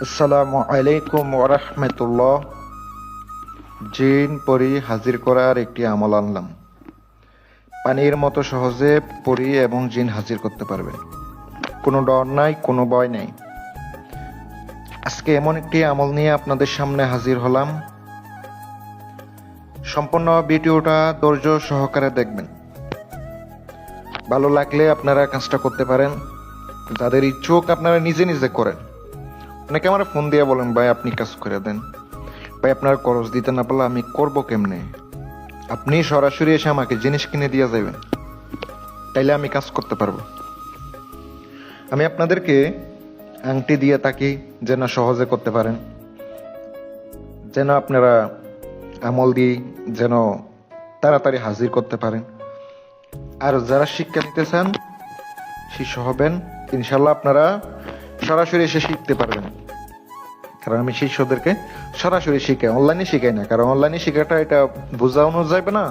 আসসালামু আলাইকুম ওরহমতুল্লাহ। জিন পরি হাজির করার একটি আমল আনলাম। পানির মতো সহজে পরি এবং জিন হাজির করতে পারবেন। কোনো ডর নাই, কোনো ভয় নাই। আজকে এমন একটি আমল নিয়ে আপনাদের সামনে হাজির হলাম। সম্পূর্ণ ভিডিওটা ধৈর্য সহকারে দেখবেন। ভালো লাগলে আপনারা কাজটা করতে পারেন। যাদের ইচ্ছুক আপনারা নিজে নিজে করেন। অনেকে আমার ফোন দিয়ে বলেন, ভাই আপনি কাজ করে দেন, ভাই আপনার খরচ দিতে না পারলে আমি করব কেমনে? আপনি সরাসরি এসে আমাকে জিনিস কিনে দিয়ে যাবেন, তাইলে আমি কাজ করতে পারবো। আমি আপনাদেরকে আংটি দিয়ে থাকি যেন সহজে করতে পারেন, যেন আপনারা আমল দিয়ে যেন তাড়াতাড়ি হাজির করতে পারেন। আর যারা শিক্ষা নিতে চান, শিষ্য হবেন, ইনশাল্লাহ আপনারা সরাসরি এসে শিখতে পারবেন। কারণ আমি শিষ্যদেরকে সরাসরি শিখাই, অনলাইনে শিখাই না। কারণ অনলাইনে শেখাটা এটা বোঝানো যাবে না,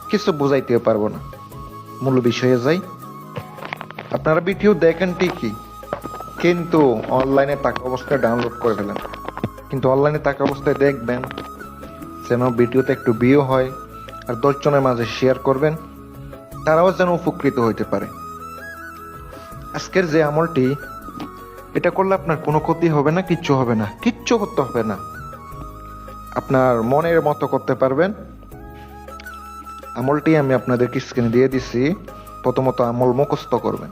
কিছু বোঝাইতেও পারবো না। মূল বিষয়ে যাই। আপনারা ভিডিও দেখেন ঠিকই, কিন্তু অনলাইনে থাকা অবস্থায় ডাউনলোড করে ফেলেন। কিন্তু অনলাইনে থাকা অবস্থায় দেখবেন যেন ভিডিওতে একটু ভিউ হয়, আর 10 জনের মাঝে শেয়ার করবেন, তারাও যেন উপকৃত হইতে পারে। আজকের যে আমলটি, এটা করলে আপনার কোনো ক্ষতি হবে না, কিচ্ছু হবে না, কিচ্ছু করতে হবে না। আপনার মনের মতো করতে পারবেন। আমলটি আমি আপনাদেরকে স্ক্রিনে দিয়ে দিচ্ছি। প্রথমত আমল মুখস্থ করবেন।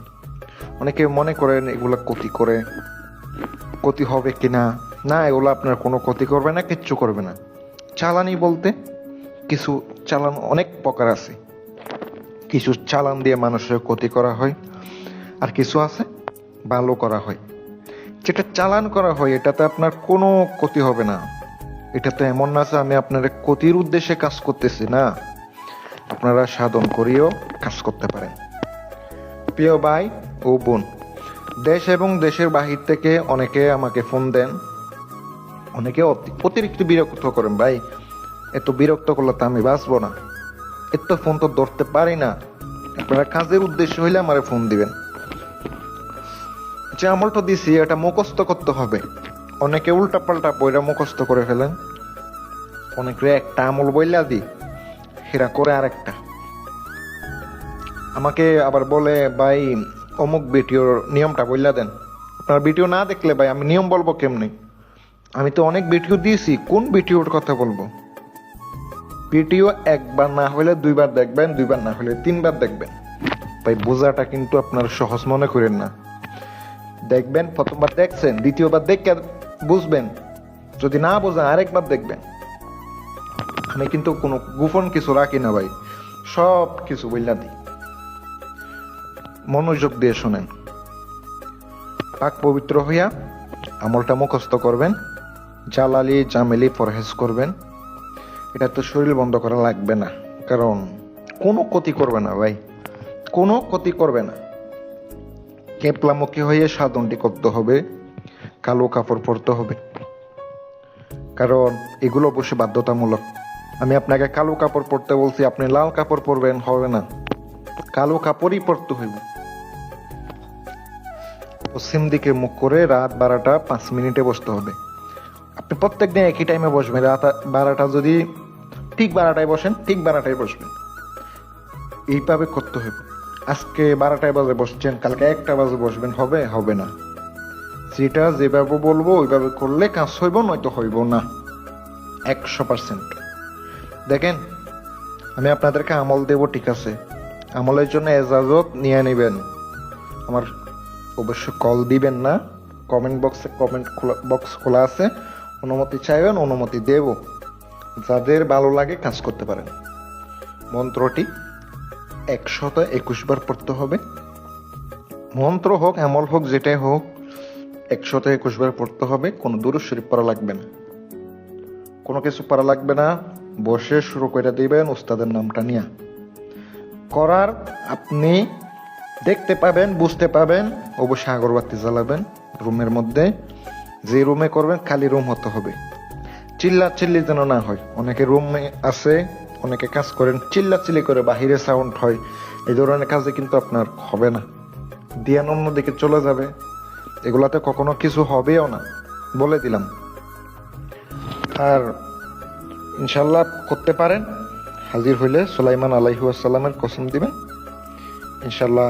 অনেকে মনে করেন এগুলা ক্ষতি করে, ক্ষতি হবে কিনা। না, এগুলো আপনার কোনো ক্ষতি করবে না, কিচ্ছু করবে না। চালানি বলতে কিছু চালান অনেক প্রকার আছে। কিছু চালান দিয়ে মানুষের ক্ষতি করা হয়, আর কিছু আছে ভালো করা হয়। যেটা চালান করা হয় এটাতে আপনার কোনো ক্ষতি হবে না। এটা তো এমন না যে আমি আপনার ক্ষতির উদ্দেশ্যে কাজ করতেছি না, আপনারা সাধন করিও কাজ করতে পারেন। প্রিয় ভাই ও বোন, দেশ এবং দেশের বাহির থেকে অনেকে আমাকে ফোন দেন। অনেকে অতিরিক্ত বিরক্ত করেন, ভাই এত বিরক্ত করলে তো আমি বাঁচবো না, এত ফোন তো ধরতে পারি না। আপনারা কাজের উদ্দেশ্য হইলে আমারে ফোন দিবেন। যে আমলটা দিছি এটা মুখস্থ করতে হবে। অনেকে উল্টা পাল্টা বইরা মুখস্থ করে ফেলেন। অনেকে একটা আমল বইলা দি, হেরা করে আরেকটা। আমাকে আবার বলে, ভাই অমুক ভিডিওর নিয়মটা বইলা দেন। আপনার ভিডিও না দেখলে ভাই আমি নিয়ম বলবো কেমনি? আমি তো অনেক ভিডিও দিয়েছি, কোন ভিডিওর কথা বলবো? ভিডিও একবার না হলে 2বার দেখবেন, 2বার না হলে 3বার দেখবেন। ভাই বোঝাটা কিন্তু আপনার সহজ মনে করেন না। দেখবেন, প্রথমবার দেখছেন, দ্বিতীয়বার দেখে বুঝবেন। যদি না বোঝেন আরেকবার দেখবেন। আমি কিন্তু কোনো গোপন কিছু রাখি না ভাই, সব কিছু বললা দিই। মনোযোগ দিয়ে শোনেন। পাক পবিত্র হইয়া আমলটা মুখস্থ করবেন। জালালি জামেলি পরহেজ করবেন। এটা তো শরীর বন্ধ করা লাগবে না, কারণ কোনো ক্ষতি করবে না ভাই, কোনো ক্ষতি করবে না। কেপলামুখী হয়ে সাধনটি করতে হবে। কালো কাপড় পরতে হবে, কারণ এগুলো অবশ্যই বাধ্যতামূলক। আমি আপনাকে কালো কাপড় পরতে বলছি, আপনি লাল কাপড় পরবেন হবে না, কালো কাপড়ই পরতে হইব। পশ্চিম দিকে মুখ করে রাত 12টা 5 মিনিটে বসতে হবে। আপনি প্রত্যেক দিন একই টাইমে বসবেন। রাত 12টা যদি ঠিক 12টায় বসেন, ঠিক 12টায় বসবেন। এইভাবে করতে হবে। আজকে 12টায় বাজে বসছেন, কালকে 1টা বাজে বসবেন, হবে? হবে না। যেটা যেভাবে বলবো ওইভাবে করলে কাজ হইব, নয়তো হইব না। 100%। দেখেন, আমি আপনাদেরকে আমল দেব, ঠিক আছে? আমলের জন্য এজাজত নিয়ে নেবেন। আমার অবশ্য কল দিবেন না, কমেন্ট বক্স খোলা আছে। অনুমতি চাইবেন, অনুমতি দেব। যাদের ভালো লাগে কাজ করতে পারেন। মন্ত্রটি 121 বার পড়তে হবে। মন্ত্র হোক, আমল হোক, যেটাই হোক 121 বার পড়তে হবে। কোনো দুরূদ শরীফ পড়া লাগবে না, কোনো কিছু পড়া লাগবে না। বসে শুরু করে দিবেন উস্তাদের নামটা নিয়ে। করার আপনি দেখতে পাবেন, বুঝতে পাবেন। অবশ্যই আগরবাতি জ্বালাবেন রুমের মধ্যে। যে রুমে করবেন খালি রুম হতে হবে, চিল্লি যেন না হয়। অনেকে রুমে আছে, অনেকে কাজ করেন চিল্লি করে, বাহিরে সাউন্ড হয়। এই ধরনের কাজে কিন্তু আপনার হবে না, ধ্যান অন্যদিকে চলে যাবে। এগুলাতে কখনো কিছু হবেও না। বলে দিলাম। আর ইনশাল্লাহ করতে পারেন, হাজির হইলে সুলাইমান আলাইহি ওয়াসাল্লামের কসম দিবেন, ইনশাল্লাহ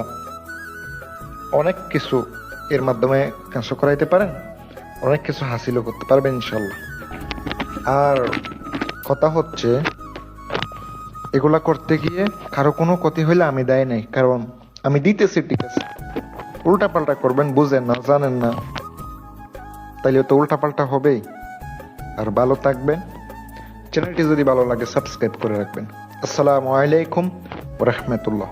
অনেক কিছু এর মাধ্যমে কাজ করাইতে পারেন, অনেক কিছু হাসিলও করতে পারবেন ইনশাল্লাহ। আর কথা হচ্ছে, এগুলা করতে গিয়ে কারো কোনো ক্ষতি হইলে আমি দায় নাই, কারণ আমি দিতেছি, ঠিক আছে। উল্টা পাল্টা করবেন, বুঝেন না, জানেন না, তাইলে তো উল্টা পাল্টা হবেই। আর ভালো থাকবেন, চ্যানেলটি যদি ভালো লাগে সাবস্ক্রাইব করে রাখবেন। আসসালামু আলাইকুম ওয়া রাহমাতুল্লাহ।